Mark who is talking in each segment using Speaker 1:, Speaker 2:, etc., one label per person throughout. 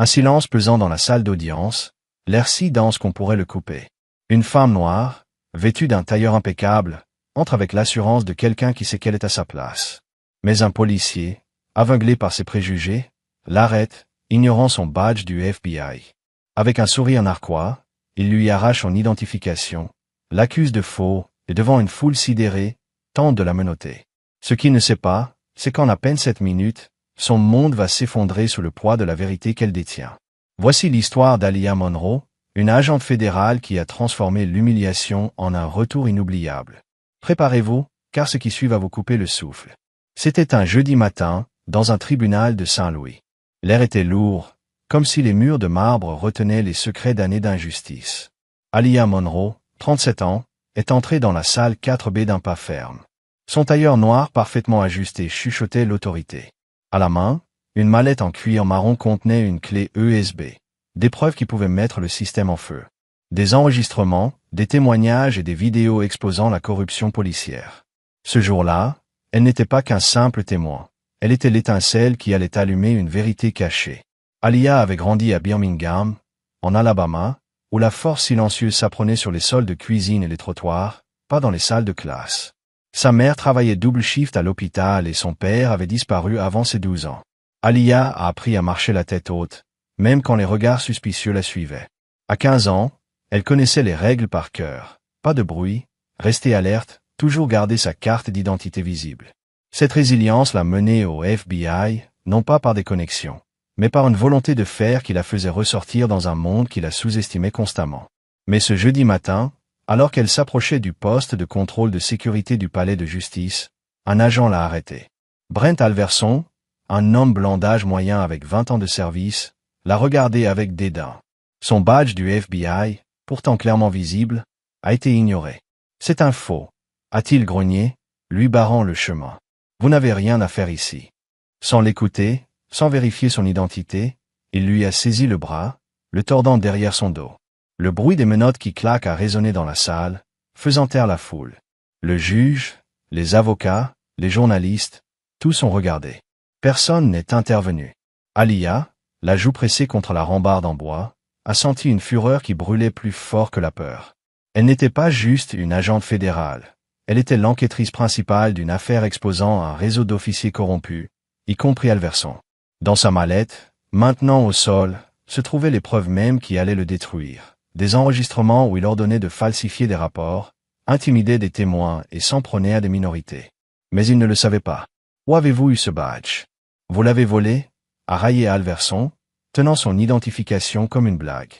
Speaker 1: Un silence pesant dans la salle d'audience, l'air si dense qu'on pourrait le couper. Une femme noire, vêtue d'un tailleur impeccable, entre avec l'assurance de quelqu'un qui sait qu'elle est à sa place. Mais un policier, aveuglé par ses préjugés, l'arrête, ignorant son badge du FBI. Avec un sourire narquois, il lui arrache son identification, l'accuse de faux, et devant une foule sidérée, tente de la menotter. Ce qu'il ne sait pas, c'est qu'en à peine 7 minutes, son monde va s'effondrer sous le poids de la vérité qu'elle détient. Voici l'histoire d'Aaliyah Monroe, une agente fédérale qui a transformé l'humiliation en un retour inoubliable. Préparez-vous, car ce qui suit va vous couper le souffle. C'était un jeudi matin, dans un tribunal de Saint-Louis. L'air était lourd, comme si les murs de marbre retenaient les secrets d'années d'injustice. Aaliyah Monroe, 37 ans, est entrée dans la salle 4B d'un pas ferme. Son tailleur noir parfaitement ajusté chuchotait l'autorité. À la main, une mallette en cuir marron contenait une clé USB, des preuves qui pouvaient mettre le système en feu. Des enregistrements, des témoignages et des vidéos exposant la corruption policière. Ce jour-là, elle n'était pas qu'un simple témoin. Elle était l'étincelle qui allait allumer une vérité cachée. Aaliyah avait grandi à Birmingham, en Alabama, où la force silencieuse s'apprenait sur les sols de cuisine et les trottoirs, pas dans les salles de classe. Sa mère travaillait double shift à l'hôpital et son père avait disparu avant ses 12 ans. Aaliyah a appris à marcher la tête haute, même quand les regards suspicieux la suivaient. À 15 ans, elle connaissait les règles par cœur. Pas de bruit, rester alerte, toujours garder sa carte d'identité visible. Cette résilience l'a menée au FBI, non pas par des connexions, mais par une volonté de faire qui la faisait ressortir dans un monde qui la sous-estimait constamment. Mais ce jeudi matin, alors qu'elle s'approchait du poste de contrôle de sécurité du palais de justice, un agent l'a arrêtée. Brent Alverson, un homme blanc d'âge moyen avec 20 ans de service, l'a regardé avec dédain. Son badge du FBI, pourtant clairement visible, a été ignoré. C'est un faux, a-t-il grogné, lui barrant le chemin. Vous n'avez rien à faire ici. Sans l'écouter, sans vérifier son identité, il lui a saisi le bras, le tordant derrière son dos. Le bruit des menottes qui claquent a résonné dans la salle, faisant taire la foule. Le juge, les avocats, les journalistes, tous ont regardé. Personne n'est intervenu. Aaliyah, la joue pressée contre la rambarde en bois, a senti une fureur qui brûlait plus fort que la peur. Elle n'était pas juste une agente fédérale. Elle était l'enquêtrice principale d'une affaire exposant un réseau d'officiers corrompus, y compris Alverson. Dans sa mallette, maintenant au sol, se trouvaient les preuves mêmes qui allaient le détruire. Des enregistrements où il ordonnait de falsifier des rapports, intimidait des témoins et s'en prenait à des minorités. Mais il ne le savait pas. Où avez-vous eu ce badge? Vous l'avez volé? A raillé Alverson, tenant son identification comme une blague.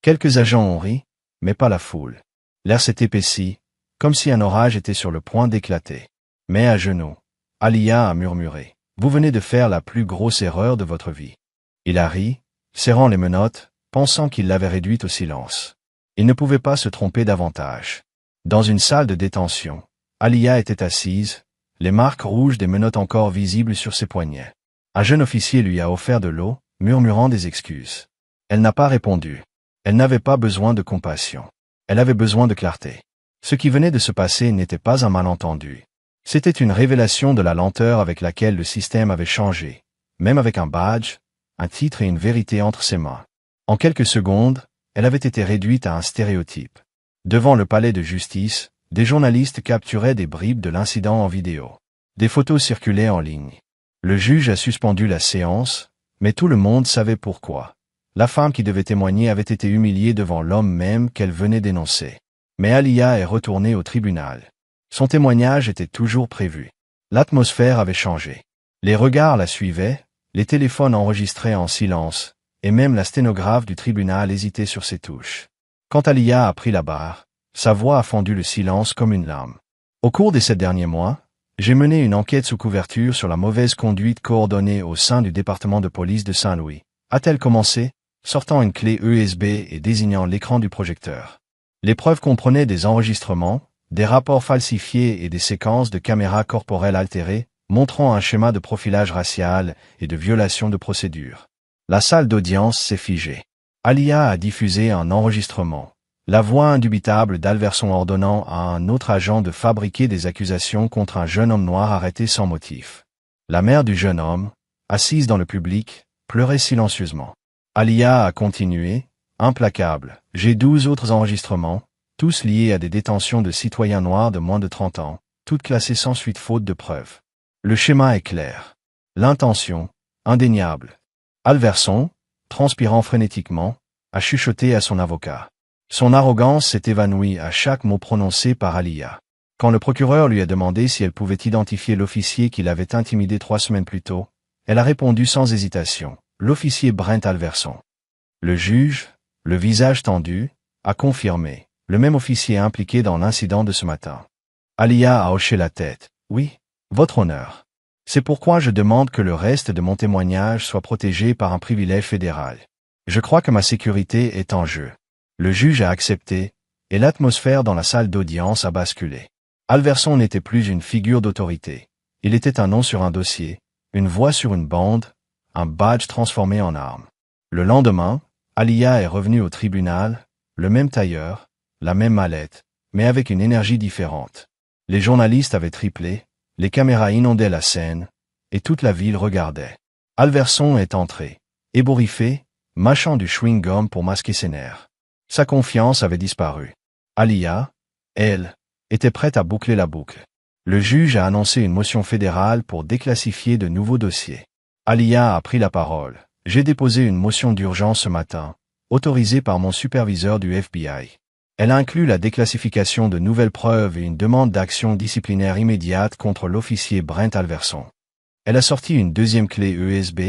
Speaker 1: Quelques agents ont ri, mais pas la foule. L'air s'est épaissi, comme si un orage était sur le point d'éclater. Mais à genoux, Aaliyah a murmuré. Vous venez de faire la plus grosse erreur de votre vie. Il a ri, serrant les menottes, pensant qu'il l'avait réduite au silence. Il ne pouvait pas se tromper davantage. Dans une salle de détention, Aaliyah était assise, les marques rouges des menottes encore visibles sur ses poignets. Un jeune officier lui a offert de l'eau, murmurant des excuses. Elle n'a pas répondu. Elle n'avait pas besoin de compassion. Elle avait besoin de clarté. Ce qui venait de se passer n'était pas un malentendu. C'était une révélation de la lenteur avec laquelle le système avait changé, même avec un badge, un titre et une vérité entre ses mains. En quelques secondes, elle avait été réduite à un stéréotype. Devant le palais de justice, des journalistes capturaient des bribes de l'incident en vidéo. Des photos circulaient en ligne. Le juge a suspendu la séance, mais tout le monde savait pourquoi. La femme qui devait témoigner avait été humiliée devant l'homme même qu'elle venait dénoncer. Mais Aaliyah est retournée au tribunal. Son témoignage était toujours prévu. L'atmosphère avait changé. Les regards la suivaient, les téléphones enregistraient en silence, et même la sténographe du tribunal hésitait sur ses touches. Quand Aaliyah a pris la barre, sa voix a fendu le silence comme une lame. Au cours des 7 derniers mois, j'ai mené une enquête sous couverture sur la mauvaise conduite coordonnée au sein du département de police de Saint-Louis. A-t-elle commencé, sortant une clé USB et désignant l'écran du projecteur. Les preuves comprenaient des enregistrements, des rapports falsifiés et des séquences de caméras corporelles altérées, montrant un schéma de profilage racial et de violation de procédure. La salle d'audience s'est figée. Aaliyah a diffusé un enregistrement. La voix indubitable d'Alverson ordonnant à un autre agent de fabriquer des accusations contre un jeune homme noir arrêté sans motif. La mère du jeune homme, assise dans le public, pleurait silencieusement. Alia a continué, implacable. J'ai 12 autres enregistrements, tous liés à des détentions de citoyens noirs de moins de 30 ans, toutes classées sans suite faute de preuves. Le schéma est clair. L'intention, indéniable. Alverson, transpirant frénétiquement, a chuchoté à son avocat. Son arrogance s'est évanouie à chaque mot prononcé par Alia. Quand le procureur lui a demandé si elle pouvait identifier l'officier qui l'avait intimidé 3 semaines plus tôt, elle a répondu sans hésitation, l'officier Brent Alverson. Le juge, le visage tendu, a confirmé, le même officier impliqué dans l'incident de ce matin. Alia a hoché la tête. Oui, votre honneur. C'est pourquoi je demande que le reste de mon témoignage soit protégé par un privilège fédéral. Je crois que ma sécurité est en jeu. Le juge a accepté, et l'atmosphère dans la salle d'audience a basculé. Alverson n'était plus une figure d'autorité. Il était un nom sur un dossier, une voix sur une bande, un badge transformé en arme. Le lendemain, Alia est revenue au tribunal, le même tailleur, la même mallette, mais avec une énergie différente. Les journalistes avaient triplé, les caméras inondaient la scène, et toute la ville regardait. Alverson est entré, ébouriffé, mâchant du chewing-gum pour masquer ses nerfs. Sa confiance avait disparu. Alia, elle, était prête à boucler la boucle. Le juge a annoncé une motion fédérale pour déclassifier de nouveaux dossiers. Alia a pris la parole. J'ai déposé une motion d'urgence ce matin, autorisée par mon superviseur du FBI. Elle inclut la déclassification de nouvelles preuves et une demande d'action disciplinaire immédiate contre l'officier Brent Alverson. Elle a sorti une deuxième clé USB,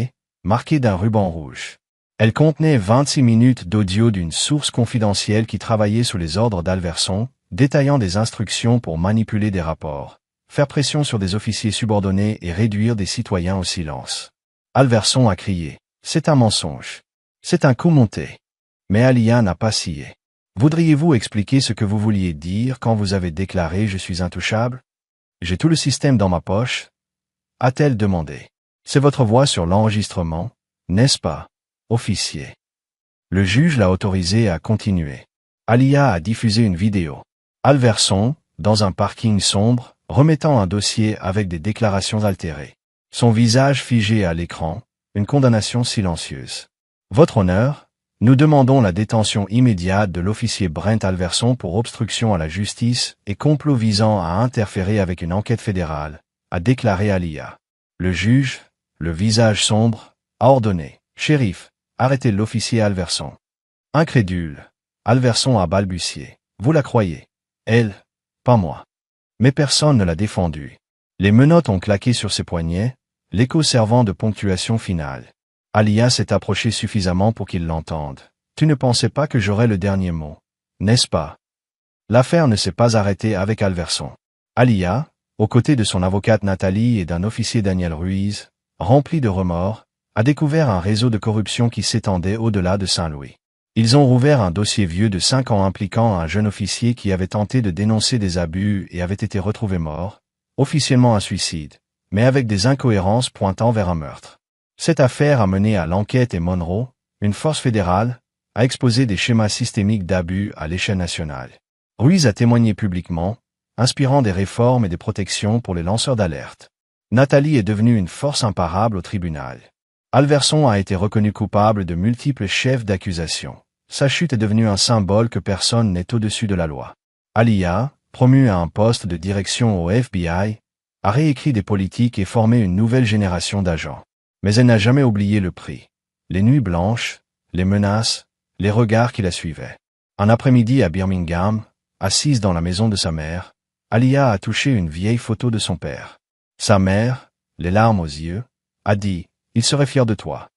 Speaker 1: marquée d'un ruban rouge. Elle contenait 26 minutes d'audio d'une source confidentielle qui travaillait sous les ordres d'Alverson, détaillant des instructions pour manipuler des rapports, faire pression sur des officiers subordonnés et réduire des citoyens au silence. Alverson a crié. C'est un mensonge. C'est un coup monté. Mais Alia n'a pas scié. Voudriez-vous expliquer ce que vous vouliez dire quand vous avez déclaré « Je suis intouchable » ? J'ai tout le système dans ma poche, a-t-elle demandé. C'est votre voix sur l'enregistrement, n'est-ce pas, officier? Le juge l'a autorisé à continuer. Alia a diffusé une vidéo. Alverson, dans un parking sombre, remettant un dossier avec des déclarations altérées. Son visage figé à l'écran, une condamnation silencieuse. Votre honneur, nous demandons la détention immédiate de l'officier Brent Alverson pour obstruction à la justice et complot visant à interférer avec une enquête fédérale, a déclaré Alia. Le juge, le visage sombre, a ordonné. Shérif, arrêtez l'officier Alverson. Incrédule, Alverson a balbutié. Vous la croyez? Elle, pas moi. Mais personne ne l'a défendu. Les menottes ont claqué sur ses poignets, l'écho servant de ponctuation finale. Alia s'est approchée suffisamment pour qu'il l'entende. Tu ne pensais pas que j'aurais le dernier mot, n'est-ce pas? L'affaire ne s'est pas arrêtée avec Alverson. Alia, aux côtés de son avocate Nathalie et d'un officier Daniel Ruiz, rempli de remords, a découvert un réseau de corruption qui s'étendait au-delà de Saint-Louis. Ils ont rouvert un dossier vieux de 5 ans impliquant un jeune officier qui avait tenté de dénoncer des abus et avait été retrouvé mort, officiellement un suicide, mais avec des incohérences pointant vers un meurtre. Cette affaire a mené à l'enquête et Monroe, une force fédérale, a exposé des schémas systémiques d'abus à l'échelle nationale. Ruiz a témoigné publiquement, inspirant des réformes et des protections pour les lanceurs d'alerte. Nathalie est devenue une force imparable au tribunal. Alverson a été reconnu coupable de multiples chefs d'accusation. Sa chute est devenue un symbole que personne n'est au-dessus de la loi. Alia, promue à un poste de direction au FBI, a réécrit des politiques et formé une nouvelle génération d'agents. Mais elle n'a jamais oublié le prix. Les nuits blanches, les menaces, les regards qui la suivaient. Un après-midi à Birmingham, assise dans la maison de sa mère, Alia a touché une vieille photo de son père. Sa mère, les larmes aux yeux, a dit « Il serait fier de toi ».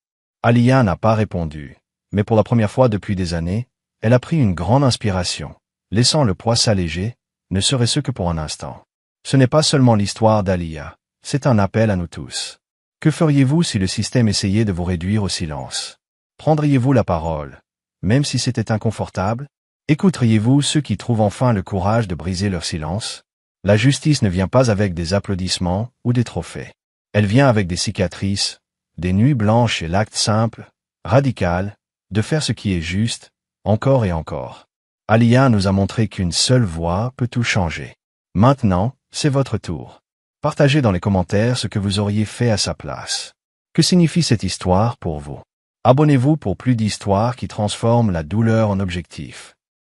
Speaker 1: Alia n'a pas répondu, mais pour la première fois depuis des années, elle a pris une grande inspiration, laissant le poids s'alléger, ne serait-ce que pour un instant. Ce n'est pas seulement l'histoire d'Alia, c'est un appel à nous tous. Que feriez-vous si le système essayait de vous réduire au silence? Prendriez-vous la parole, même si c'était inconfortable? Écouteriez-vous ceux qui trouvent enfin le courage de briser leur silence? La justice ne vient pas avec des applaudissements ou des trophées. Elle vient avec des cicatrices, des nuits blanches et l'acte simple, radical, de faire ce qui est juste, encore et encore. Alia nous a montré qu'une seule voix peut tout changer. Maintenant, c'est votre tour. Partagez dans les commentaires ce que vous auriez fait à sa place. Que signifie cette histoire pour vous? Abonnez-vous pour plus d'histoires qui transforment la douleur en objectif.